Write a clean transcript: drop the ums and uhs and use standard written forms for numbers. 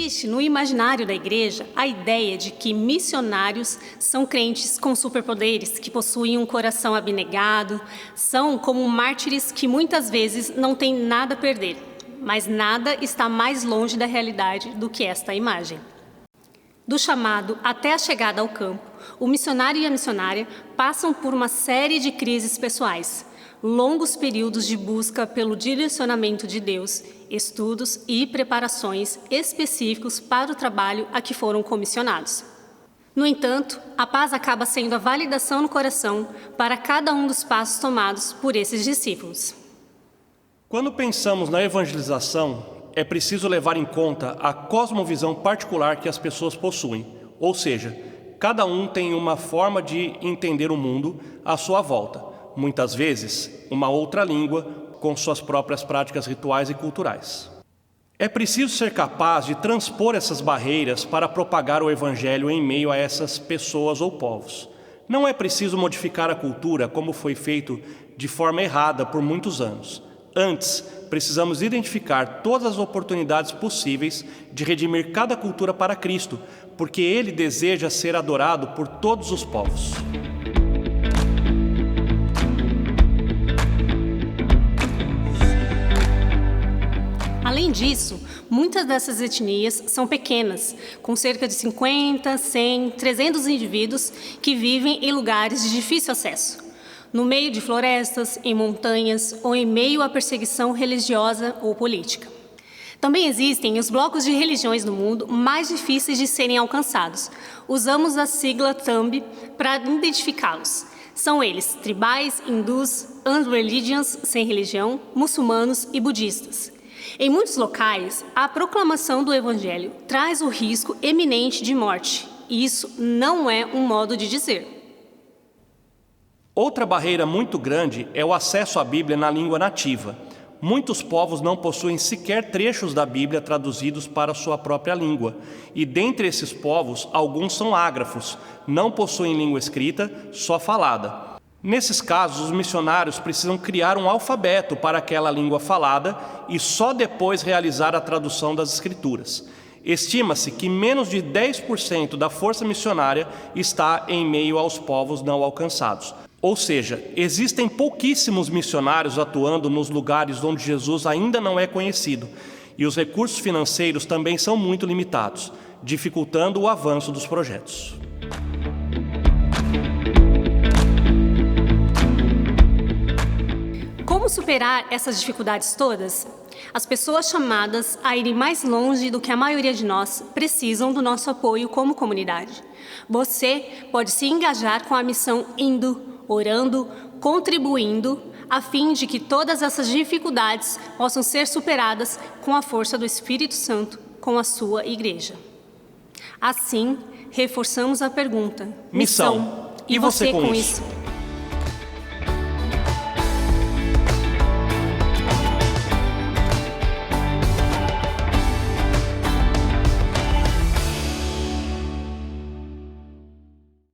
Existe no imaginário da igreja a ideia de que missionários são crentes com superpoderes, que possuem um coração abnegado, são como mártires que muitas vezes não têm nada a perder, mas nada está mais longe da realidade do que esta imagem. Do chamado até a chegada ao campo, o missionário e a missionária passam por uma série de crises pessoais, longos períodos de busca pelo direcionamento de Deus, estudos e preparações específicos para o trabalho a que foram comissionados. No entanto, a paz acaba sendo a validação no coração para cada um dos passos tomados por esses discípulos. Quando pensamos na evangelização, é preciso levar em conta a cosmovisão particular que as pessoas possuem, ou seja, cada um tem uma forma de entender o mundo à sua volta, muitas vezes uma outra língua com suas próprias práticas rituais e culturais. É preciso ser capaz de transpor essas barreiras para propagar o Evangelho em meio a essas pessoas ou povos. Não é preciso modificar a cultura como foi feito de forma errada por muitos anos. Antes, precisamos identificar todas as oportunidades possíveis de redimir cada cultura para Cristo, porque Ele deseja ser adorado por todos os povos. Além disso, muitas dessas etnias são pequenas, com cerca de 50, 100, 300 indivíduos que vivem em lugares de difícil acesso, no meio de florestas, em montanhas ou em meio à perseguição religiosa ou política. Também existem os blocos de religiões no mundo mais difíceis de serem alcançados. Usamos a sigla THUMB para identificá-los. São eles tribais, hindus, unreligions, sem religião, muçulmanos e budistas. Em muitos locais, a proclamação do Evangelho traz o risco eminente de morte. Isso não é um modo de dizer. Outra barreira muito grande é o acesso à Bíblia na língua nativa. Muitos povos não possuem sequer trechos da Bíblia traduzidos para sua própria língua. E dentre esses povos, alguns são ágrafos, não possuem língua escrita, só falada. Nesses casos, os missionários precisam criar um alfabeto para aquela língua falada e só depois realizar a tradução das Escrituras. Estima-se que menos de 10% da força missionária está em meio aos povos não alcançados. Ou seja, existem pouquíssimos missionários atuando nos lugares onde Jesus ainda não é conhecido, e os recursos financeiros também são muito limitados, dificultando o avanço dos projetos. Como superar essas dificuldades todas? As pessoas chamadas a irem mais longe do que a maioria de nós precisam do nosso apoio como comunidade. Você pode se engajar com a missão indo, orando, contribuindo, a fim de que todas essas dificuldades possam ser superadas com a força do Espírito Santo, com a sua igreja. Assim, reforçamos a pergunta: missão. E você com isso?